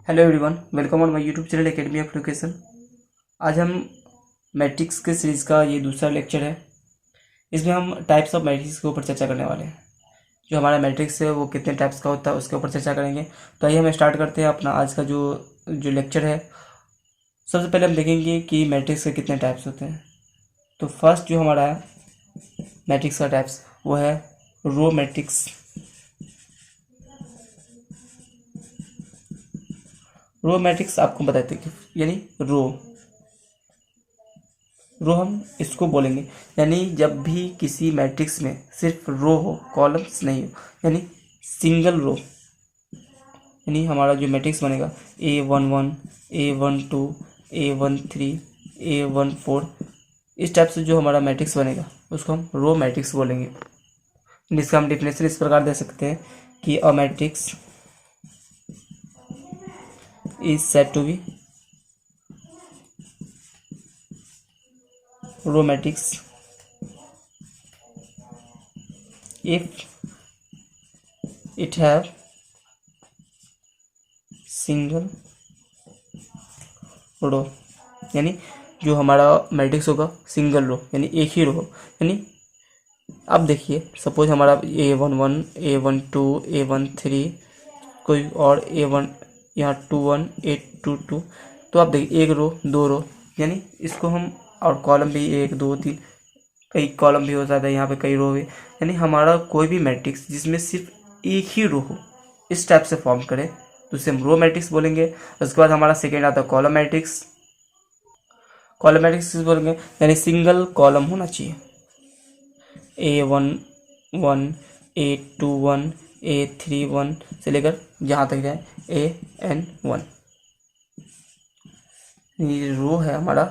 Hello everyone, welcome on my YouTube channel academy of education. आज हम matrix के series का ये दूसरा लेक्चर है। इसमें हम टाइप्स ऑफ मैट्रिक्स के ऊपर चर्चा करने वाले हैं। जो हमारा मैट्रिक्स है वो कितने टाइप्स का होता है उसके ऊपर चर्चा करेंगे। तो आइए हम स्टार्ट करते हैं अपना आज का जो जो लेक्चर है। सबसे पहले हम देखेंगे कि मैट्रिक्स के कितने टाइप्स होते हैं। तो फर्स्ट जो हमारा है मैट्रिक्स का टाइप्स वो है रो मैट्रिक्स। रो मैट्रिक्स आपको बताते हैं कि यानी रो हम इसको बोलेंगे, यानी जब भी किसी मैट्रिक्स में सिर्फ रो हो, कॉलम्स नहीं हो, यानी सिंगल रो, यानी हमारा जो मैट्रिक्स बनेगा A11, A12, A13, A14, इस टाइप से जो हमारा मैट्रिक्स बनेगा उसको हम रो मैट्रिक्स बोलेंगे। जिसका हम डिफिनेशन इस प्रकार दे सकते हैं कि a matrix is said to be row matrix if it have single row, यानी जो हमारा मैट्रिक्स होगा सिंगल रो यानी एक ही रो हो। यानी अब देखिए सपोज हमारा A11, A12, A13 कोई और A1 यहाँ 21, A22, तो आप देखिए एक रो दो रो, यानी इसको हम और कॉलम भी 1 2 3 कई कॉलम भी हो जाता है, यहाँ पे कई रो भी, यानी हमारा कोई भी मैट्रिक्स जिसमें सिर्फ एक ही रो हो इस टाइप से फॉर्म करे तो उसे हम रो मैट्रिक्स बोलेंगे। उसके बाद हमारा सेकेंड आता है कॉलम मैट्रिक्स। कॉलम मैट्रिक्स बोलेंगे यानी सिंगल कॉलम होना चाहिए, A11, A21, A31 से लेकर जहाँ तक जाए AN1। ये रो है हमारा,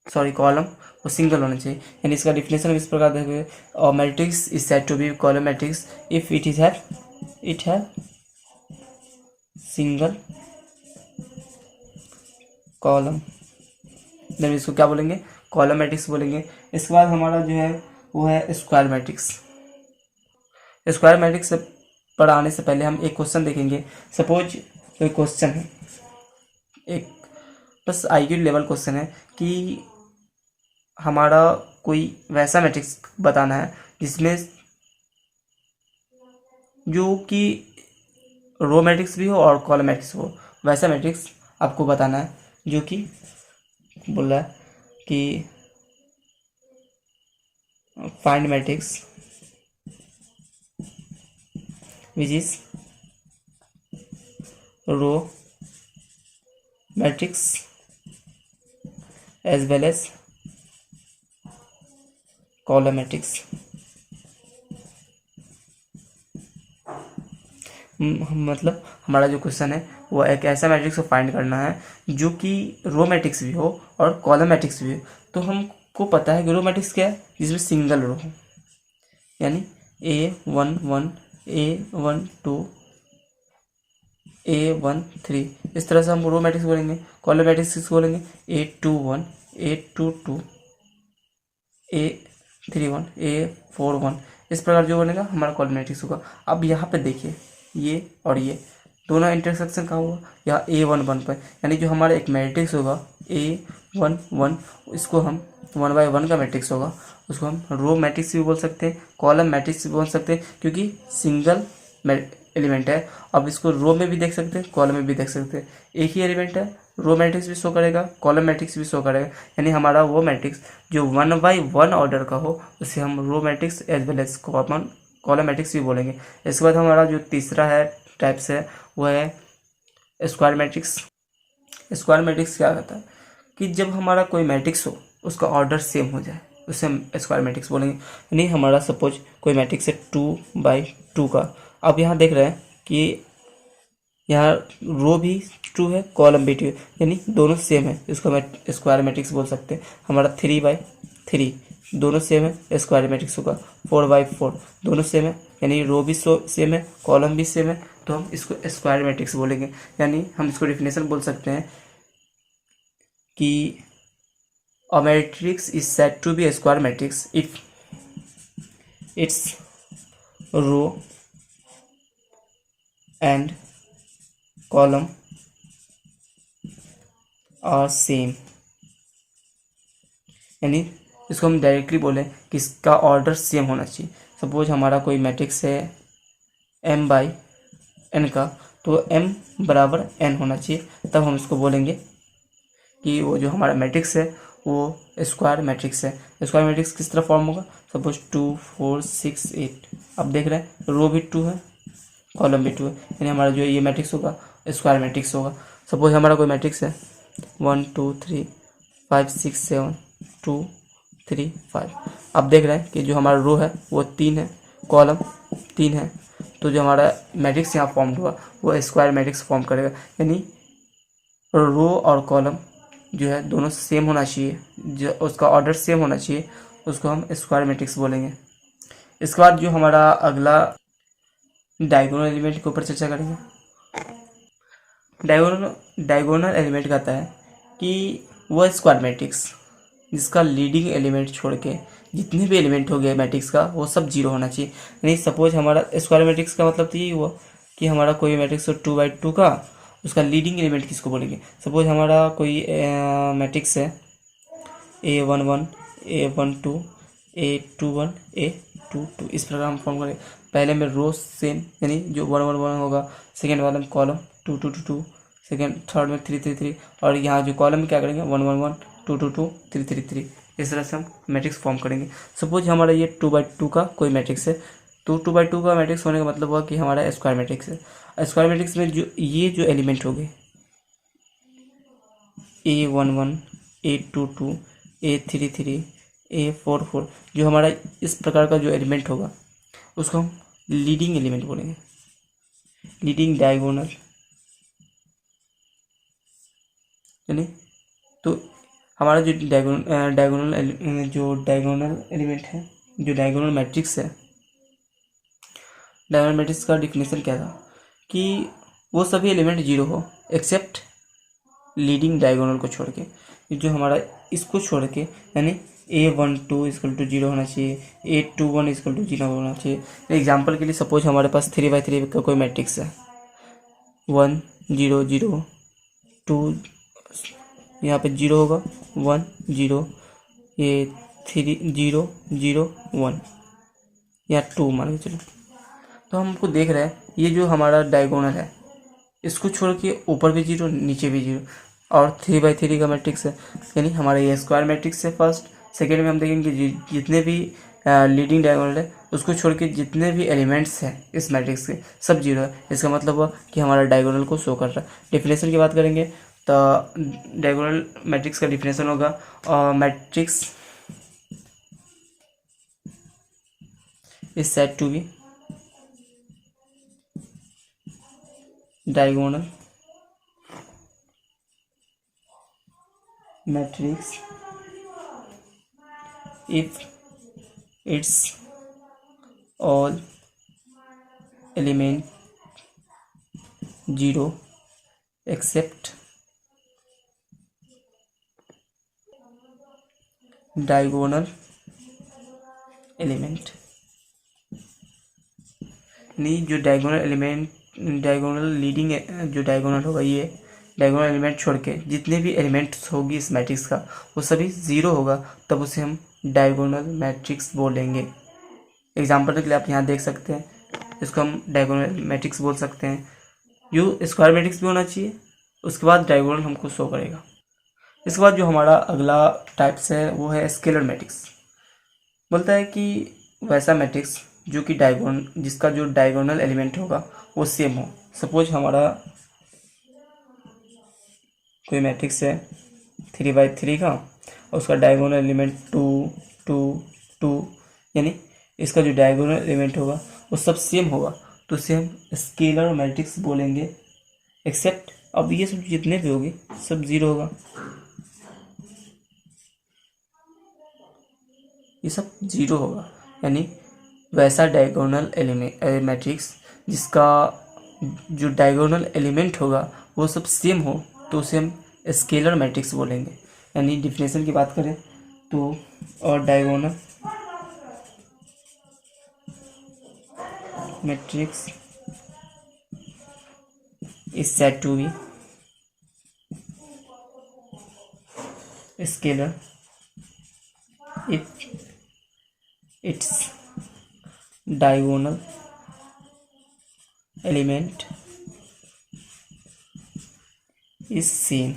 सॉरी कॉलम, वो सिंगल होना चाहिए। यानी इसका डिफिनेशन हम इस प्रकार देखेंगे, और matrix is said to be column matrix if it have single column, then इसको क्या बोलेंगे, कॉलम मैट्रिक्स बोलेंगे। इसके बाद हमारा जो है वो है स्क्वायर मैट्रिक्स। स्क्वायर मैट्रिक्स पर आने से पहले हम एक क्वेश्चन देखेंगे। सपोज कोई क्वेश्चन है, एक बस IQ लेवल क्वेश्चन है कि हमारा कोई वैसा मैट्रिक्स बताना है जिसमें जो कि रो मैट्रिक्स भी हो और कॉलम मैट्रिक्स हो, वैसा मैट्रिक्स आपको बताना है जो कि बोल रहा है कि find matrix which is row matrix as well as column matrix. मतलब हमारा जो क्वेश्चन है वो एक ऐसा मैट्रिक्स को फाइंड करना है जो कि रो मैट्रिक्स भी हो और कॉलम मैट्रिक्स भी हो। तो हमको पता है कि रो मैट्रिक्स क्या है, जिसमें सिंगल रो हो, यानी A11, A12, A13, इस तरह से हम रो मैट्रिक्स बोलेंगे। कॉलम मैट्रिक्स बोलेंगे A21, A22, A31, A41, इस प्रकार जो बनेगा हमारा कॉलम मैट्रिक्स होगा। अब यहाँ पे देखिए ये और ये दोनों इंटरसेक्शन कहाँ हुआ, यहाँ A11 पर, यानी जो हमारा एक मैट्रिक्स होगा A11, इसको हम 1/1 का मैट्रिक्स होगा, उसको हम रो मैट्रिक्स भी बोल सकते हैं, कॉलम मैट्रिक्स भी बोल सकते हैं, क्योंकि सिंगल एलिमेंट है। अब इसको रो में भी देख सकते हैं, कॉलम में भी देख सकते हैं, एक ही एलिमेंट है, रो मैट्रिक्स भी शो करेगा, कॉलम मैट्रिक्स भी शो करेगा। यानी हमारा वो मैट्रिक्स जो 1/1 ऑर्डर का हो उसे हम row matrix as well as column matrix भी बोलेंगे। इसके बाद हमारा जो तीसरा है टाइप्स है वो है स्क्वायर मैट्रिक्स। स्क्वायर मैट्रिक्स क्या कहता है कि जब हमारा कोई मैट्रिक्स हो उसका ऑर्डर सेम हो जाए उसे हम स्क्वायर मैट्रिक्स बोलेंगे। यानी हमारा सपोज कोई मैट्रिक्स है 2/2 का, अब यहाँ देख रहे हैं कि यहाँ रो भी 2 है, कॉलम भी 2 है, यानी दोनों सेम है, इसको हम स्क्वायर मैट्रिक्स बोल सकते हैं। हमारा 3/3 दोनों सेम है, स्क्वायर मैट्रिक्स होगा। 4/4 दोनों सेम है, यानी रो भी सेम है, कॉलम भी सेम है, तो हम इसको स्क्वायर मैट्रिक्स बोलेंगे। यानी हम इसको डिफिनेशन बोल सकते हैं कि a matrix is said to be a square matrix if its row and column are same, यानी इसको हम डायरेक्टली बोलें कि इसका ऑर्डर सेम होना चाहिए। सपोज हमारा कोई मैट्रिक्स है m बाई n का, तो m बराबर n होना चाहिए, तब हम इसको बोलेंगे कि वो जो हमारा मैट्रिक्स है वो स्क्वायर मैट्रिक्स है। स्क्वायर मैट्रिक्स किस तरह फॉर्म होगा, सपोज 2 4 6 8, अब देख रहे हैं रो भी 2 है कॉलम भी 2 है, यानी हमारा जो ये मैट्रिक्स होगा स्क्वायर मैट्रिक्स होगा। सपोज हमारा कोई मैट्रिक्स है 1 2 3 5 6 7 2 3 5, अब देख रहे हैं कि जो हमारा रो है वो 3 है, कॉलम 3 है, तो जो हमारा मैट्रिक्स यहाँ फॉर्म हुआ वो स्क्वायर मैट्रिक्स फॉर्म करेगा, यानी रो और कॉलम जो है दोनों सेम होना चाहिए, जो उसका ऑर्डर सेम होना चाहिए, उसको हम स्क्वायर मैट्रिक्स बोलेंगे। इसके बाद जो हमारा अगला डायगोनल एलिमेंट के ऊपर चर्चा करेंगे। डायगोनल एलिमेंट कहता है कि वह स्क्वायर मैट्रिक्स जिसका लीडिंग एलिमेंट छोड़ के जितने भी एलिमेंट हो गए मैट्रिक्स का वो सब जीरो होना चाहिए। यानी सपोज हमारा स्क्वायर मैट्रिक्स का मतलब तो यही हुआ कि हमारा कोई मैट्रिक्स हो 2/2 का, उसका लीडिंग एलिमेंट किसको बोलेंगे। सपोज हमारा कोई मैट्रिक्स है A11 A12 A21 A22, इस प्रकार हम फॉर्म करें। पहले में रो सेम, यानी जो 1 1 1 होगा, सेकेंड वाला में कॉलम 2 2 2 2, सेकेंड थर्ड में 3 3 3, और यहाँ जो कॉलम में क्या करेंगे 1 1 1 2 2 2 3 3 3, इस तरह से हम मैट्रिक्स फॉर्म करेंगे। सपोज हमारा ये 2/2 का कोई मैट्रिक्स है, तो 2/2 का मैट्रिक्स होने का मतलब हुआ कि हमारा स्क्वायर मैट्रिक्स है। स्क्वायर मैट्रिक्स में जो ये जो एलिमेंट हो गए A11 A22 A33 A44, जो हमारा इस प्रकार का जो एलिमेंट होगा उसको हम लीडिंग एलिमेंट बोलेंगे, लीडिंग डायगोनल, यानी तो हमारा जो डायगोनल एलिमेंट है, जो डायगोनल मैट्रिक्स है, डायगोनल मैट्रिक्स का डिफिनेशन क्या था कि वो सभी एलिमेंट जीरो हो एक्सेप्ट लीडिंग डायगोनल को छोड़ के। जो हमारा इसको छोड़ के, यानी A12 इक्वल टू 0 होना चाहिए, A21 इक्वल टू 0 होना चाहिए। एग्जाम्पल के लिए सपोज हमारे पास 3/3 का कोई मैट्रिक्स है, 1 0 0 2, यहाँ पे 0 होगा 1 0, ये 3 0 0 1 या 2 मान के चलो। तो हमको देख रहे हैं ये जो हमारा डायगोनल है इसको छोड़ के ऊपर भी 0 नीचे भी 0, और 3/3 का मैट्रिक्स है, यानी हमारा ये स्क्वायर मैट्रिक्स है फर्स्ट। सेकेंड में हम देखेंगे जितने भी लीडिंग डायगोनल है उसको छोड़ के जितने भी एलिमेंट्स हैं इस मैट्रिक्स के सब 0 है। इसका मतलब हुआ कि हमारा डायगोनल को शो कर रहा है। डिफिनेशन की बात करेंगे तो डायगोनल मैट्रिक्स का डिफिनेशन होगा matrix is said to be diagonal matrix if its all element 0 except diagonal element, यानी जो डायगोनल एलिमेंट डायगोनल लीडिंग जो डायगोनल होगा ये डायगोनल एलिमेंट छोड़ के जितने भी एलिमेंट्स होगी इस मैट्रिक्स का वो सभी 0 होगा, तब उसे हम डायगोनल मैट्रिक्स बोलेंगे। एग्जांपल के लिए आप यहाँ देख सकते हैं, इसको हम डायगोनल मैट्रिक्स बोल सकते हैं। जो स्क्वायर मैट्रिक्स भी होना चाहिए, उसके बाद डायगोनल हमको शो करेगा। इसके बाद जो हमारा अगला टाइप्स है वो है स्केलर मैट्रिक्स। बोलता है कि वैसा मैट्रिक्स जो कि जिसका जो डायगोनल एलिमेंट होगा वो सेम हो। सपोज हमारा कोई मैट्रिक्स है 3/3 का और उसका डायगोनल एलिमेंट 2 2 2, यानी इसका जो डायगोनल एलिमेंट होगा वो सब सेम होगा, तो उसे हम स्केलर मैट्रिक्स बोलेंगे। एक्सेप्ट अब ये सब जितने भी होगी सब 0 होगा, ये सब 0 होगा, यानी वैसा डायगोनल एलिमेंट मैट्रिक्स जिसका जो डायगोनल एलिमेंट होगा वो सब सेम हो, तो उसे हम स्केलर मैट्रिक्स बोलेंगे। यानी डिफिनेशन की बात करें तो और diagonal matrix is said to be scalar if its diagonal element is same।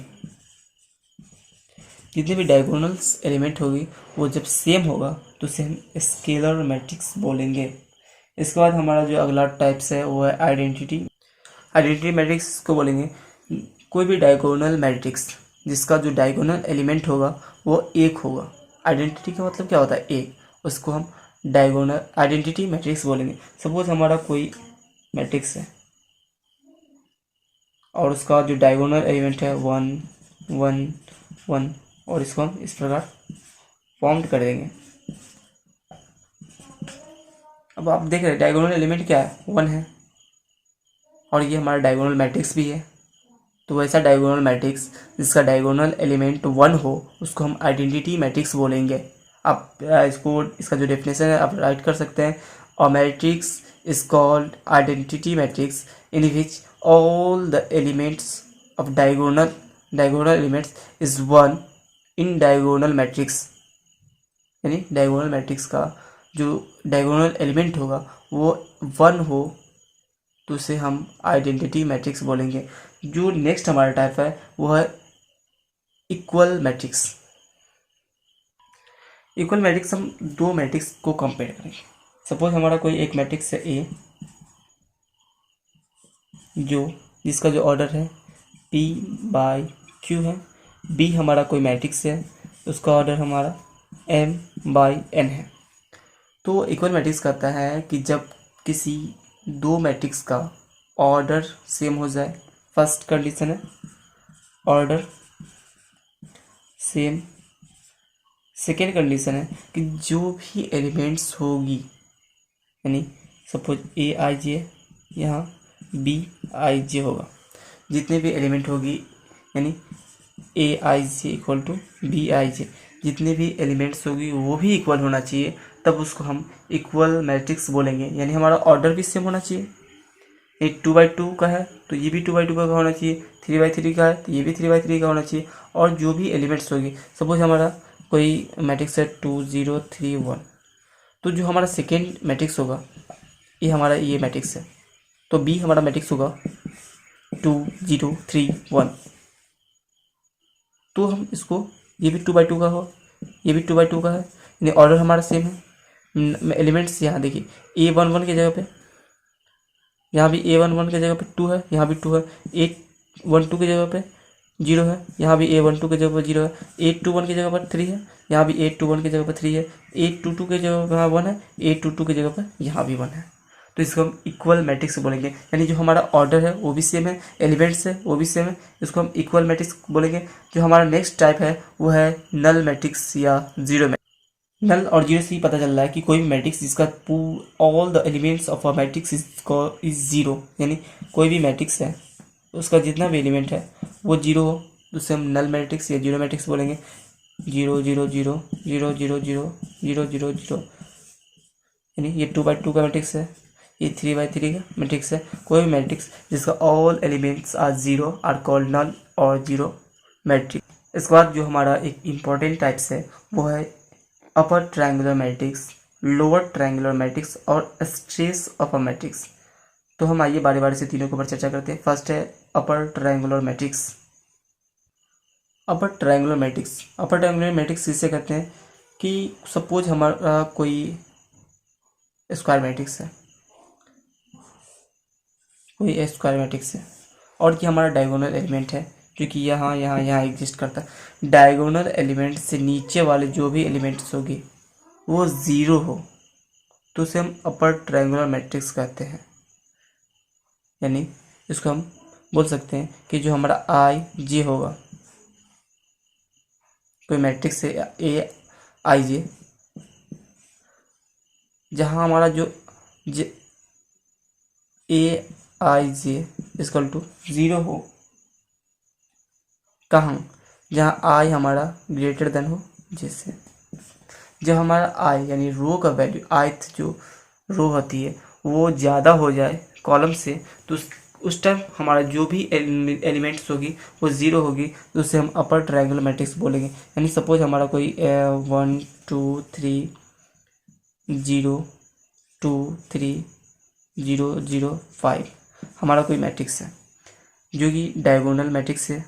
जितने भी डायगोनल्स एलिमेंट होगी वो जब सेम होगा तो उसे हम स्केलर मैट्रिक्स बोलेंगे। इसके बाद हमारा जो अगला टाइप्स है वो है आइडेंटिटी। आइडेंटिटी मैट्रिक्स को बोलेंगे कोई भी डायगोनल मैट्रिक्स जिसका जो डायगोनल एलिमेंट होगा वो एक होगा। आइडेंटिटी का मतलब क्या होता है? एक। उसको हम डायगोनल आइडेंटिटी मैट्रिक्स बोलेंगे। सपोज हमारा कोई मैट्रिक्स है और उसका जो डायगोनल एलिमेंट है 1 1 1 और इसको हम इस प्रकार फॉर्म कर देंगे। अब आप देख रहे हैं डायगोनल एलिमेंट क्या है? 1 है और ये हमारा डायगोनल मैट्रिक्स भी है। तो वैसा डायगोनल मैट्रिक्स जिसका डायगोनल एलिमेंट 1 हो उसको हम आइडेंटिटी मैट्रिक्स बोलेंगे। आप इसका जो डेफिनेशन है आप राइट कर सकते हैं। अ matrix is called identity matrix in which all the elements of diagonal elements is 1 in diagonal matrix. यानी डायगोनल मैट्रिक्स का जो डायगोनल एलिमेंट होगा वो 1 हो तो उसे हम आइडेंटिटी मैट्रिक्स बोलेंगे। जो नेक्स्ट हमारा टाइप है वो है इक्वल मैट्रिक्स। इक्वल मैट्रिक्स हम दो मैट्रिक्स को कंपेयर करेंगे। सपोज हमारा कोई एक मैट्रिक्स है ए जिसका जो ऑर्डर है P/Q है। बी हमारा कोई मैट्रिक्स है उसका ऑर्डर हमारा M/N है। तो इक्वल मैट्रिक्स कहता है कि जब किसी दो मैट्रिक्स का ऑर्डर सेम हो जाए। फर्स्ट कंडीशन है ऑर्डर सेम। सेकेंड कंडीशन है कि जो भी एलिमेंट्स होगी यानी सपोज A_i_j यहाँ B_i_j होगा। जितने भी एलिमेंट होगी यानी A_i_j इक्वल टू B_i_j जितने भी एलिमेंट्स होगी वो भी इक्वल होना चाहिए, तब उसको हम इक्वल मैट्रिक्स बोलेंगे। यानी हमारा ऑर्डर भी सेम होना चाहिए। ये 2/2 का है तो ये भी 2/2 का होना चाहिए। 3/3 का है तो ये भी 3/3 का होना चाहिए। और जो भी एलिमेंट्स होगी सपोज हमारा कोई मैट्रिक्स है 2 0 3 1 तो जो हमारा सेकेंड मैट्रिक्स होगा ये हमारा ये मैट्रिक्स है तो बी हमारा मैट्रिक्स होगा 2 0 3 1। तो हम इसको ये भी 2/2 का हो ये भी 2/2 का है यानी ऑर्डर हमारा सेम है। एलिमेंट्स यहाँ देखिए A11 की जगह पे यहाँ भी A11 की जगह पे 2 है, यहाँ भी 2 है। A12 की जगह पे 0 है, यहाँ भी A12 की जगह पर 0 है। A21 की जगह पर 3 है, यहाँ भी A21 की जगह पर 3 है। A22 की जगह पर यहाँ 1 है, A22 की जगह पर यहाँ भी 1 है। तो इसको हम इक्वल मैट्रिक्स बोलेंगे। यानी जो हमारा ऑर्डर है वो भी सेम है, एलिमेंट्स है वो भी सेम है, इसको हम इक्वल मैट्रिक्स बोलेंगे। जो हमारा नेक्स्ट टाइप है वो है नल मैट्रिक्स या जीरो। नल और जीरो से ही पता चल रहा है कि कोई भी मैट्रिक्स जिसका all the elements of a matrix is zero, यानी कोई भी मैट्रिक्स है उसका जितना भी एलिमेंट है वो जीरो हो तो उसे हम नल मैट्रिक्स या जीरो मैट्रिक्स बोलेंगे। 0 0 0 0 0 0 0 0 0 यानी ये 2/2 का मैट्रिक्स है, ये 3/3 का मैट्रिक्स है। कोई भी मैट्रिक्स जिसका all elements are zero are called null और जीरो मैट्रिक्स। इसके बाद जो हमारा एक इम्पॉर्टेंट टाइप्स है वो है upper triangular matrix, lower triangular matrix और स्ट्रेस ऑफ अ मैट्रिक्स। तो हम आइए बारी बारी से तीनों के ऊपर चर्चा करते हैं। फर्स्ट है upper triangular matrix. Upper triangular matrix, upper triangular matrix किसे कहते हैं कि सपोज हमारा कोई स्क्वायर मैट्रिक्स है, कोई स्क्वायर मैट्रिक्स है और कि हमारा डायगोनल एलिमेंट है जो कि यहाँ यहाँ यहाँ एग्जिस्ट करता है। डायगोनल एलिमेंट से नीचे वाले जो भी एलिमेंट्स होगी वो ज़ीरो हो तो उसे हम अपर ट्रायंगुलर मैट्रिक्स कहते हैं। यानी इसको हम बोल सकते हैं कि जो हमारा I/J होगा, कोई मैट्रिक्स है A/I/J जहाँ हमारा जो A/I/J इक्वल टू 0 हो, कहाँ? जहाँ I हमारा ग्रेटर देन हो J से। जब हमारा I यानी रो का वैल्यू ith जो रो होती है वो ज़्यादा हो जाए कॉलम से तो उस टाइम हमारा जो भी एलिमेंट्स होगी वो ज़ीरो होगी, तो उसे हम अपर ट्रायंगुलर मैट्रिक्स बोलेंगे। यानी सपोज हमारा कोई 1 2 3 0 2 3 0 0 5 हमारा कोई मैट्रिक्स है जो कि डायगोनल मैट्रिक्स है।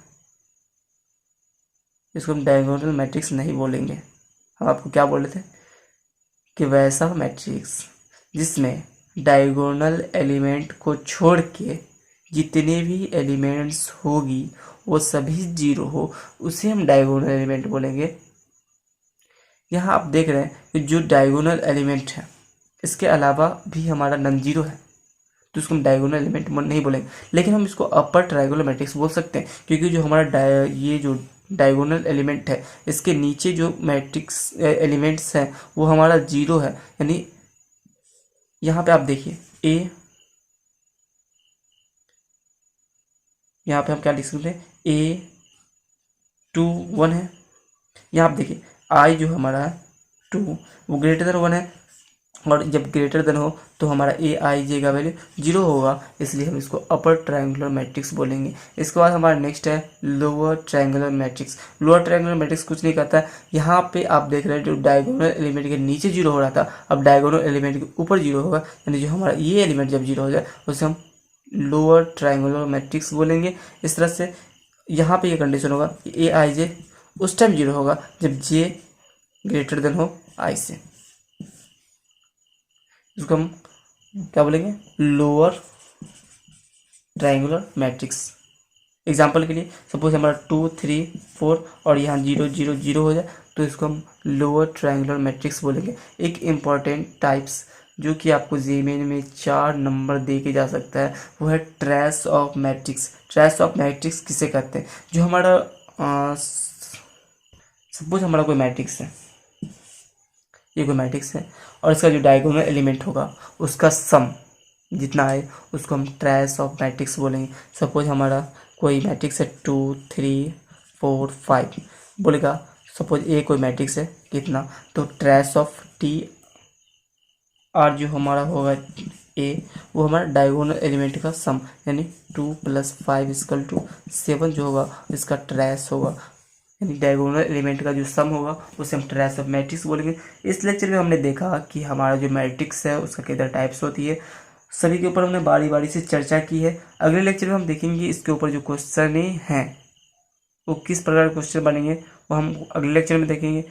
इसको हम डायगोनल मैट्रिक्स नहीं बोलेंगे, हम आपको क्या बोले थे कि वैसा मैट्रिक्स जिसमें डायगोनल एलिमेंट को छोड़ के जितने भी एलिमेंट्स होगी वो सभी जीरो हो, उसे हम डायगोनल एलिमेंट बोलेंगे। यहाँ आप देख रहे हैं कि जो डायगोनल एलिमेंट है इसके अलावा भी हमारा नॉन जीरो है, तो इसको हम डायगोनल एलिमेंट नहीं बोलेंगे, लेकिन हम इसको अपर ट्रायंगुलर मैट्रिक्स बोल सकते हैं, क्योंकि जो हमारा ये जो डायगोनल एलिमेंट है इसके नीचे जो मैट्रिक्स एलिमेंट्स हैं वो हमारा जीरो है। यानी यहाँ पे आप देखिए ए, यहाँ पे हम क्या लिख सकते हैं, A21 है। यहाँ आप देखिए आई जो हमारा 2 वो ग्रेटर देन 1 है, और जब ग्रेटर देन हो तो हमारा AIJ का वैल्यू 0 होगा, इसलिए हम इसको अपर ट्रायंगुलर मैट्रिक्स बोलेंगे। इसके बाद हमारा नेक्स्ट है lower triangular matrix. Lower triangular matrix कुछ नहीं करता है, यहाँ पे आप देख रहे हैं जो डायगोनल एलिमेंट के नीचे 0 हो रहा था अब डायगोनल एलिमेंट के ऊपर 0 होगा, यानी जो हमारा ये एलिमेंट जब 0 हो जाए उसे हम लोअर ट्रायंगुलर मैट्रिक्स बोलेंगे। इस तरह से यहाँ पे ये कंडीशन होगा कि AIJ उस टाइम 0 होगा जब J ग्रेटर देन हो I से। इसको हम क्या बोलेंगे, लोअर ट्रायंगुलर मैट्रिक्स। एग्जाम्पल के लिए सपोज हमारा 2 3 4 और यहाँ 0 0 0 हो जाए तो इसको हम लोअर ट्रायंगुलर मैट्रिक्स बोलेंगे। एक इम्पॉर्टेंट टाइप्स जो कि आपको जेमेन में 4 नंबर दे के जा सकता है वो है trace of matrix. Trace of matrix किसे कहते हैं, जो हमारा सपोज हमारा कोई मैट्रिक्स है, ये कोई मैट्रिक्स है और इसका जो डायगोनल एलिमेंट होगा उसका सम जितना है उसको हम ट्रेस ऑफ मैट्रिक्स बोलेंगे। सपोज हमारा कोई मैट्रिक्स है 2 3 4 5 बोलेगा, सपोज ए कोई मैट्रिक्स है कितना, तो ट्रेस ऑफ टी आर जो हमारा होगा ए वो हमारा डायगोनल एलिमेंट का सम, यानी 2 + 5 = 7 जो होगा इसका ट्रेस होगा, यानी डायगोनल एलिमेंट का जो सम होगा उसे हम ट्रेस ऑफ मैट्रिक्स बोलेंगे। इस लेक्चर में हमने देखा कि हमारा जो मैट्रिक्स है उसका कितने टाइप्स होती है, सभी के ऊपर हमने बारी बारी से चर्चा की है। अगले लेक्चर में हम देखेंगे इसके ऊपर जो क्वेश्चन हैं वो किस प्रकार के क्वेश्चन बनेंगे, वो हम अगले लेक्चर में देखेंगे।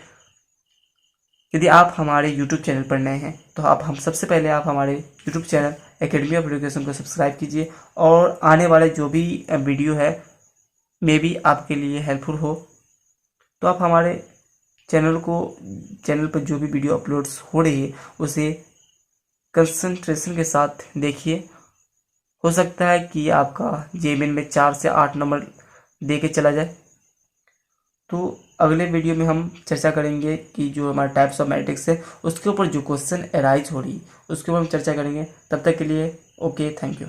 यदि आप हमारे YouTube चैनल पर नए हैं तो हम सबसे पहले आप हमारे YouTube channel academy of education को सब्सक्राइब कीजिए, और आने वाले जो भी वीडियो है मे भी आपके लिए हेल्पफुल हो, तो आप हमारे चैनल पर जो भी वीडियो अपलोड्स हो रही है उसे कंसंट्रेशन के साथ देखिए। हो सकता है कि आपका जेमेन में 4 से 8 नंबर दे के चला जाए। तो अगले वीडियो में हम चर्चा करेंगे कि जो हमारा टाइप्स ऑफ मैट्रिक्स है उसके ऊपर जो क्वेश्चन अराइज हो रही उसके ऊपर हम चर्चा करेंगे। तब तक के लिए ओके, थैंक यू।